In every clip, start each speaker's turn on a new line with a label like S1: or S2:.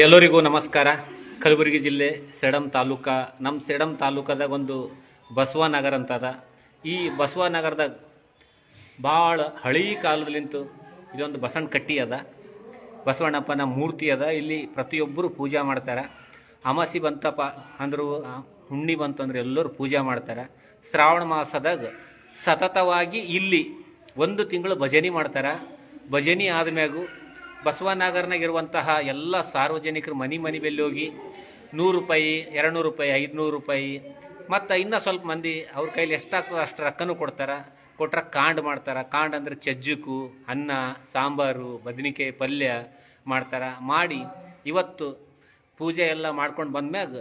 S1: ಎಲ್ಲರಿಗೂ ನಮಸ್ಕಾರ. ಕಲಬುರಗಿ ಜಿಲ್ಲೆ ಸೇಡಂ ತಾಲೂಕಾ, ನಮ್ಮ ಸೇಡಂ ತಾಲೂಕದಾಗ ಒಂದು ಬಸವನಗರ ಅಂತದ. ಈ ಬಸವನಗರದಾಗ ಭಾಳ ಹಳೀ ಕಾಲದಲ್ಲಿಂತು ಇದೊಂದು ಬಸವಣ್ಣ ಕಟ್ಟಿ ಅದ, ಬಸವಣ್ಣಪ್ಪನ ಮೂರ್ತಿ ಅದ. ಇಲ್ಲಿ ಪ್ರತಿಯೊಬ್ಬರು ಪೂಜೆ ಮಾಡ್ತಾರೆ. ಅಮಾಸಿ ಬಂತಪ್ಪ ಅಂದರೂ, ಹುಣ್ಣಿ ಬಂತಂದ್ರೆ ಎಲ್ಲರೂ ಪೂಜೆ ಮಾಡ್ತಾರೆ. ಶ್ರಾವಣ ಮಾಸದಾಗ ಸತತವಾಗಿ ಇಲ್ಲಿ 1 ತಿಂಗಳು ಭಜನೆ ಮಾಡ್ತಾರೆ. ಭಜನೆ ಆದ್ಮ್ಯಾಗು ಬಸವನಗರನಾಗಿರುವಂತಹ ಎಲ್ಲ ಸಾರ್ವಜನಿಕರು ಮನೆ ಬೆಲ್ಲಿ ಹೋಗಿ 100 ರೂಪಾಯಿ, 200 ರೂಪಾಯಿ, 500 ರೂಪಾಯಿ ಮತ್ತು ಇನ್ನೂ ಸ್ವಲ್ಪ ಮಂದಿ ಅವ್ರ ಕೈಲಿ ಎಷ್ಟಾಗ್ತದೆ ಅಷ್ಟು ರೊಕ್ಕನೂ ಕೊಡ್ತಾರೆ. ಕೊಟ್ರೆ ಕಾಂಡ್ ಮಾಡ್ತಾರೆ. ಕಾಂಡ್ ಅಂದರೆ ಚಜ್ಜುಕು, ಅನ್ನ, ಸಾಂಬಾರು, ಬದನೆಕಾಯಿ ಪಲ್ಯ ಮಾಡ್ತಾರೆ. ಮಾಡಿ ಇವತ್ತು ಪೂಜೆ ಎಲ್ಲ ಮಾಡ್ಕೊಂಡು ಬಂದ್ಮ್ಯಾಗ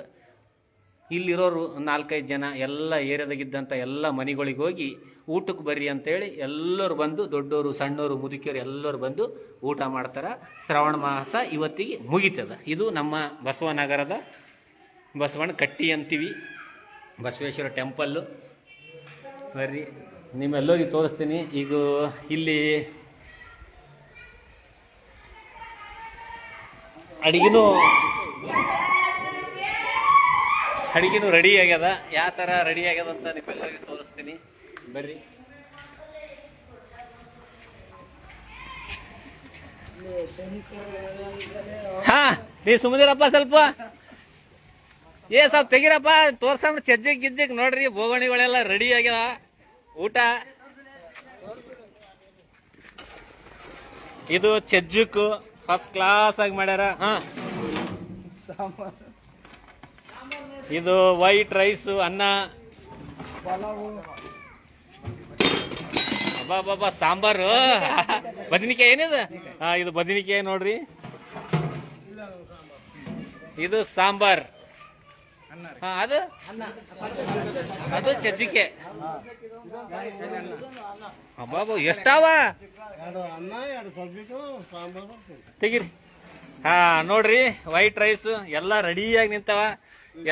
S1: ಇಲ್ಲಿರೋರು 4-5 ಜನ ಎಲ್ಲ ಏರಿಯಾದಾಗಿದ್ದಂಥ ಎಲ್ಲ ಮನೆಗಳಿಗೆ ಹೋಗಿ ಊಟಕ್ಕೆ ಬರ್ರಿ ಅಂತೇಳಿ ಎಲ್ಲರೂ ಬಂದು, ದೊಡ್ಡವರು ಸಣ್ಣವರು ಮುದುಕಿಯರು ಎಲ್ಲರೂ ಬಂದು ಊಟ ಮಾಡ್ತಾರೆ. ಶ್ರಾವಣ ಮಾಸ ಇವತ್ತಿಗೆ ಮುಗಿತದ. ಇದು ನಮ್ಮ ಬಸವನಗರದ ಬಸವಣ್ಣ ಕಟ್ಟಿ ಅಂತೀವಿ, ಬಸವೇಶ್ವರ ಟೆಂಪಲ್ಲು. ಬರ್ರಿ ನಿಮ್ಮೆಲ್ಲರಿಗೆ ತೋರಿಸ್ತೀನಿ. ಈಗ ಇಲ್ಲಿ ಅಡಿಗೆನೂ ರೆಡಿ ಆಗ್ಯದ. ಯಾವ ಥರ ರೆಡಿ ಆಗ್ಯದ ಅಂತ ನಿಮ್ಮೆಲ್ಲರಿಗೆ ತೋರಿಸ್ತೀನಿ. ಬರ್ರಿ. ಹಾ, ನೀ ಸುಮ್ಮನಿರಪ್ಪ ಸ್ವಲ್ಪ. ಸ್ವಲ್ಪ ತೆಗಿರಪ್ಪ, ತೋರ್ಸಂದ್ರೆ ಚಜ್ಜಿಗ್ ನೋಡ್ರಿ. ಬೋಗಣಿಗಳೆಲ್ಲ ರೆಡಿ ಆಗ್ಯಾವ. ಊಟ ಇದು ಚಜ್ಜುಕು ಫಸ್ಟ್ ಕ್ಲಾಸ್ ಆಗಿ ಮಾಡ್ಯಾರ. ಇದು ವೈಟ್ ರೈಸ್, ಅನ್ನ, ಬಾಬಾ ಸಾಂಬಾರು, ಬದನಿಕಾಯಿ ಏನಿದೆ. ಇದು ಬದನಿಕಾಯಿ ನೋಡ್ರಿ. ಇದು ಸಾಂಬಾರ್. ಅದು ಚಜ್ಜಿಕೆ. ಬಾಬು ಎಷ್ಟಾವ ತೆಗಿರಿ. ನೋಡ್ರಿ, ವೈಟ್ ರೈಸ್ ಎಲ್ಲ ರೆಡಿಯಾಗಿ ನಿಂತವ.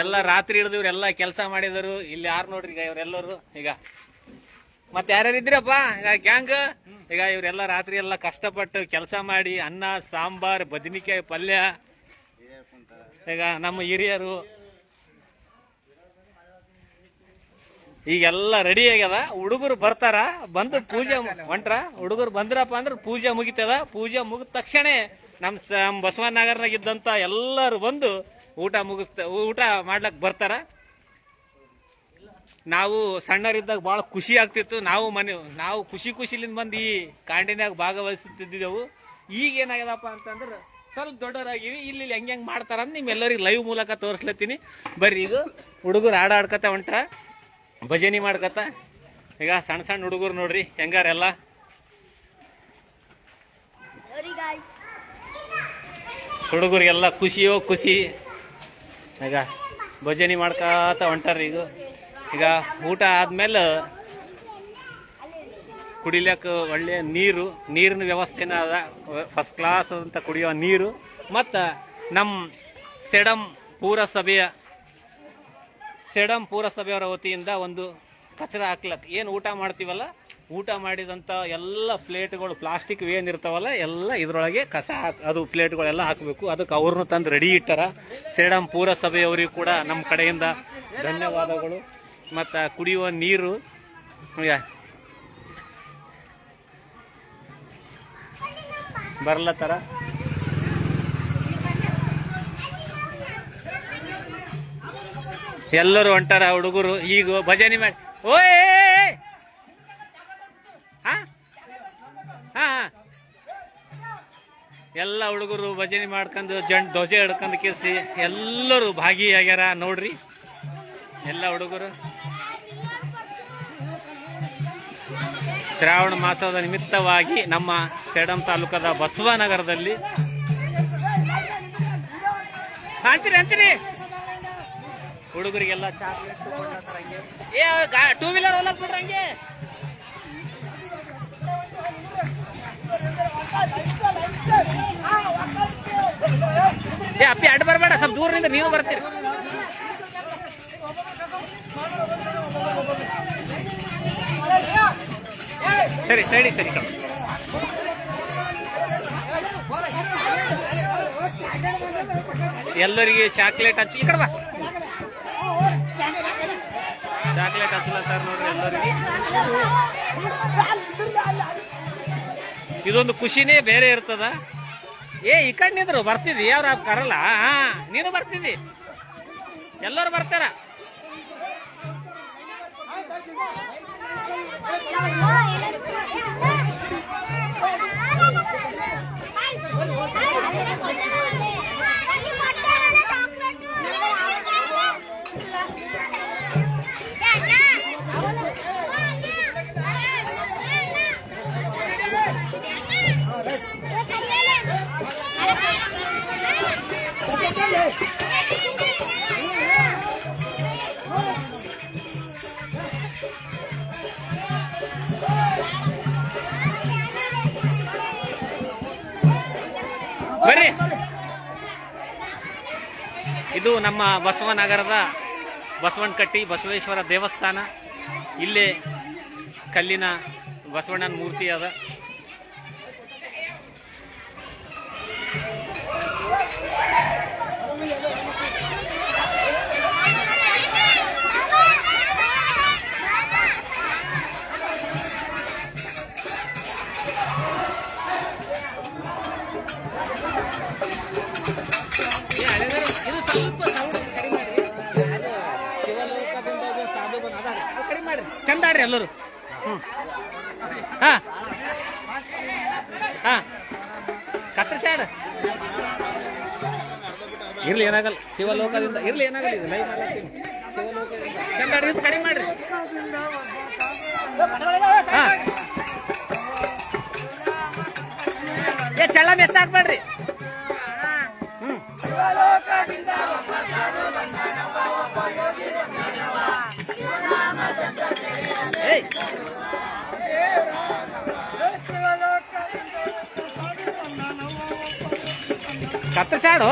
S1: ಎಲ್ಲ ರಾತ್ರಿ ಹಿಡಿದವ್ರು ಎಲ್ಲ ಕೆಲಸ ಮಾಡಿದರು. ಇಲ್ಲಿ ಯಾರು ನೋಡ್ರಿ ಈಗ ಇವರೆಲ್ಲರೂ. ಈಗ ಮತ್ತೆ ಯಾರ್ಯಾರು ಇದ್ರಪ್ಪ ಈಗ ಗ್ಯಾಂಗ್. ಈಗ ಇವರೆಲ್ಲ ರಾತ್ರಿ ಎಲ್ಲ ಕಷ್ಟಪಟ್ಟು ಕೆಲಸ ಮಾಡಿ ಅನ್ನ, ಸಾಂಬಾರ್, ಬದನೆಕಾಯಿ ಪಲ್ಯ. ಈಗ ನಮ್ಮ ಹಿರಿಯರು ಈಗೆಲ್ಲ ರೆಡಿ ಆಗ್ಯದ. ಹುಡುಗರು ಬರ್ತಾರ, ಬಂದು ಪೂಜೆ ಹೊಂಟ್ರ. ಹುಡುಗರು ಬಂದ್ರಪ್ಪ ಅಂದ್ರೆ ಪೂಜೆ ಮುಗಿತದ. ಪೂಜೆ ಮುಗಿದ ತಕ್ಷಣ ನಮ್ಮ ಬಸವನಗರನಾಗ ಇದ್ದಂತ ಎಲ್ಲರೂ ಬಂದು ಊಟ ಮಾಡ್ಲಕ್ ಬರ್ತಾರ. ನಾವು ಸಣ್ಣರಿದ್ದಾಗ ಭಾಳ ಖುಷಿ ಆಗ್ತಿತ್ತು. ನಾವು ಖುಷಿಲಿಂದ ಬಂದು ಈ ಕಾಂಡಿನ್ಯಾಗ ಭಾಗವಹಿಸುತ್ತಿದ್ದೆವು. ಈಗ ಏನಾಗ್ಯದಪ್ಪ ಅಂತಂದ್ರೆ ಸ್ವಲ್ಪ ದೊಡ್ಡವರಾಗಿವಿ. ಇಲ್ಲಿ ಹೆಂಗೆ ಮಾಡ್ತಾರ ಅಂತ ನಿಮ್ಮೆಲ್ಲರಿಗೆ ಲೈವ್ ಮೂಲಕ ತೋರಿಸ್ಲತ್ತೀನಿ. ಬರ್ರಿ. ಇದು ಹುಡುಗರು ಆಡ್ಕತ ಹೊಂಟ್ರ, ಭಜನೆ ಮಾಡ್ಕತ. ಈಗ ಸಣ್ಣ ಹುಡುಗರು ನೋಡ್ರಿ ಹೆಂಗಾರೆಲ್ಲ. ಹುಡುಗರಿಗೆಲ್ಲ ಖುಷಿ. ಈಗ ಭಜನೆ ಮಾಡ್ಕತ ಹೊಂಟಾರ. ಈಗ ಊಟ ಆದ್ಮೇಲೆ ಕುಡಿಲಿಕ್ಕ ಒಳ್ಳೆ ನೀರಿನ ವ್ಯವಸ್ಥೆನ ಅದ. ಫಸ್ಟ್ ಕ್ಲಾಸ್ ಅಂತ ಕುಡಿಯೋ ನೀರು. ಮತ್ತು ನಮ್ಮ ಸೇಡಂ ಪುರಸಭೆಯವರ ವತಿಯಿಂದ ಒಂದು ಕಚರ ಹಾಕ್ಲಕ್ ಏನು ಊಟ ಮಾಡ್ತೀವಲ್ಲ, ಊಟ ಮಾಡಿದಂಥ ಎಲ್ಲ ಪ್ಲೇಟ್ಗಳು ಪ್ಲಾಸ್ಟಿಕ್ ಏನಿರ್ತಾವಲ್ಲ ಎಲ್ಲ ಇದರೊಳಗೆ ಅದು ಪ್ಲೇಟ್ಗಳೆಲ್ಲ ಹಾಕಬೇಕು. ಅದಕ್ಕೆ ಅವ್ರನ್ನೂ ತಂದು ರೆಡಿ ಇಟ್ಟಾರ. ಸೇಡಂ ಪುರಸಭೆಯವರಿಗೂ ಕೂಡ ನಮ್ಮ ಕಡೆಯಿಂದ ಧನ್ಯವಾದಗಳು. ಮತ್ತು ಕುಡಿಯುವ ನೀರು ಬರ್ಲತ್ತಾರ. ಎಲ್ಲರೂ ಹೊಂಟಾರ ಹುಡುಗರು. ಈಗ ಭಜನೆ ಮಾಡಿ ಎಲ್ಲ ಹುಡುಗರು ಭಜನೆ ಮಾಡ್ಕೊಂಡು ಧ್ವಜ ಹಿಡ್ಕೊಂಡು ಕೇಸಿ ಎಲ್ಲರೂ ಭಾಗಿಯಾಗ್ಯಾರ ನೋಡ್ರಿ. ಎಲ್ಲ ಹುಡುಗರು ಶ್ರಾವಣ ಮಾಸದ ನಿಮಿತ್ತವಾಗಿ ನಮ್ಮ ಸೇಡಂ ತಾಲೂಕದ ಬಸವನಗರದಲ್ಲಿ ಹಂಚ್ರಿ ಹುಡುಗರಿಗೆಲ್ಲ ಚಾಕ್ಲೇಟ್ ಟೂ ವೀಲರ್ ಹೋಲಕ್ ಬಿಡ್ರಿ. ಹಂಗೆ ಅಪ್ಪಿ ಅಡ್ಡ ಬರಬೇಡ, ಸ್ವಲ್ಪ ದೂರದಿಂದ ನೀವು ಬರ್ತೀರಿ. ಸರಿ ಸರಿ ಸರಿ. ಎಲ್ಲರಿಗೆ ಚಾಕ್ಲೇಟ್ ಹಚ್ಚಿ ಈ ಕಡೆ ಬಾ. ಚಾಕ್ಲೇಟ್ ಹಚ್ಚಲತ್ತಾರ ನೋಡ್ರಿ ಎಲ್ಲರಿಗೆ. ಇದೊಂದು ಖುಷಿನೇ ಬೇರೆ ಇರ್ತದ. ಈ ಕಡೆ ನಿಂದ್ರು ಬರ್ತಿದ್ದಿ, ಯಾವ್ರ ಕರಲ್ಲ. ನೀನು ಬರ್ತಿದ್ದಿ, ಎಲ್ಲರೂ ಬರ್ತಾರ. ಬರ್ರಿ. ಇದು ನಮ್ಮ ಬಸವನಗರದ ಬಸವನಕಟ್ಟಿ ಬಸವೇಶ್ವರ ದೇವಸ್ಥಾನ. ಇಲ್ಲೇ ಕಲ್ಲಿನ ಬಸವಣ್ಣನ ಮೂರ್ತಿ ಅದ. ಇದು ಸ್ವಲ್ಪ ಸೌಂಡ್ ಕಡಿಮೆ ಮಾಡ್ರಿ. ಶಿವಲೋಕದಿಂದ ಸಾಧು ಬಂದ ಅದು ಕಡಿಮೆ ಮಾಡ್ರಿ. ಚಂದ ಆಡ್ರಿ ಎಲ್ಲರೂ. ಹಾ ಹಾ ಕತ್ತರಿಸಾಡ ಇರ್ಲಿ, ಏನಾಗಲ್ಲ. ಶಿವಲೋಕದಿಂದ ಇರ್ಲಿ, ಏನಾಗಲ್ಲ. ಇದು ಲೈವ್ ಮಾಡ್ತೀನಿ. ಶಿವಲೋಕದಿಂದ ಚಂದ ಆಡ್ರಿ. ಇದು ಕಡಿಮೆ ಮಾಡ್ರಿ. ಹಾ ಚಳ್ಳ ಮೆಸ್ ಹಾಕ್ಬೇಡ್ರಿ. ಕತ್ತರಿಸಾಡು.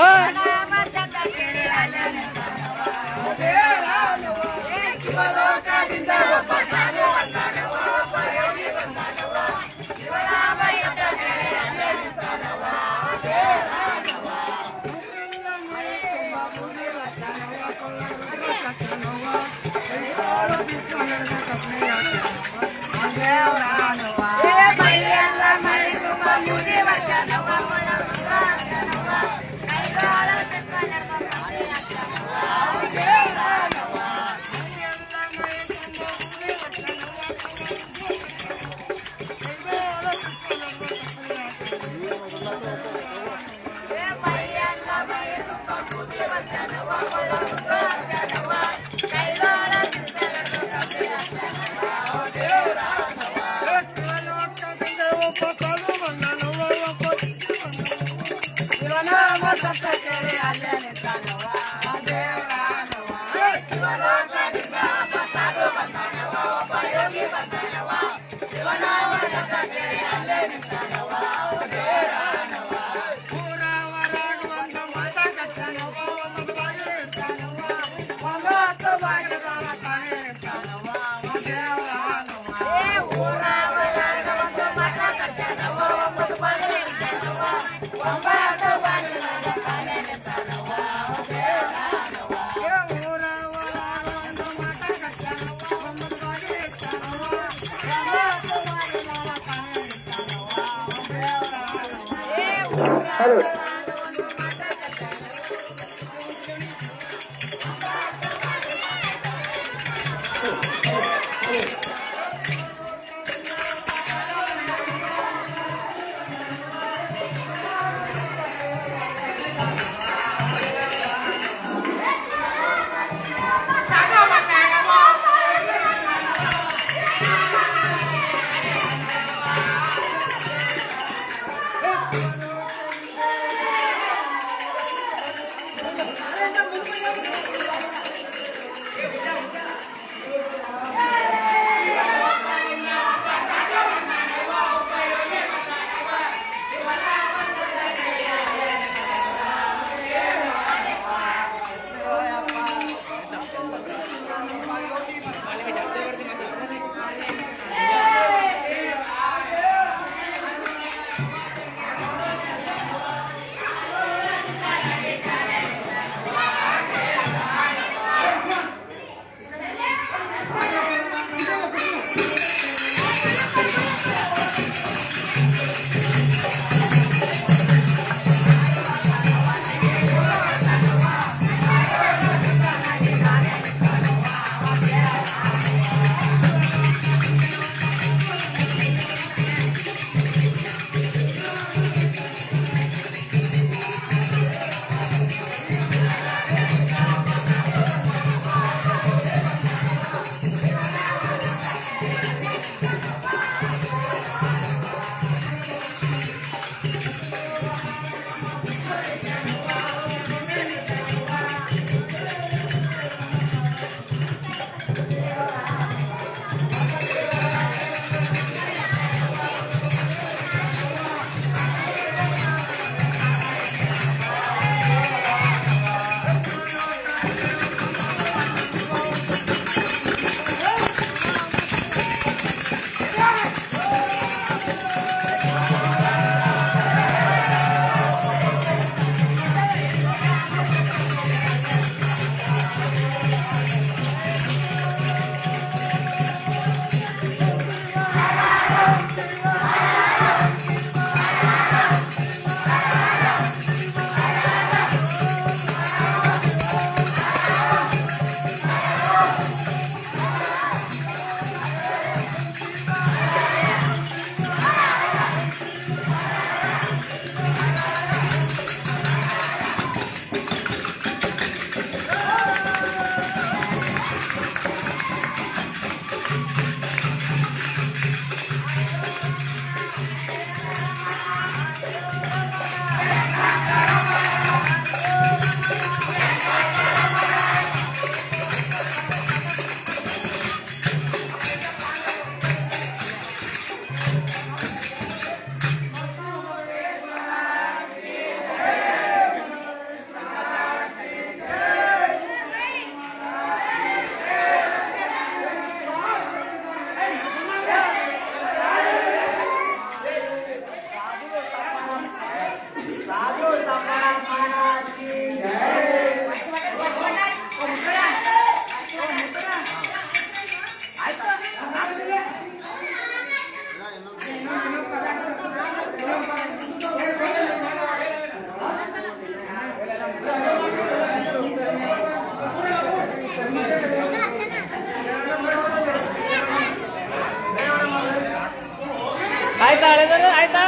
S1: ಆಯ್ತಾ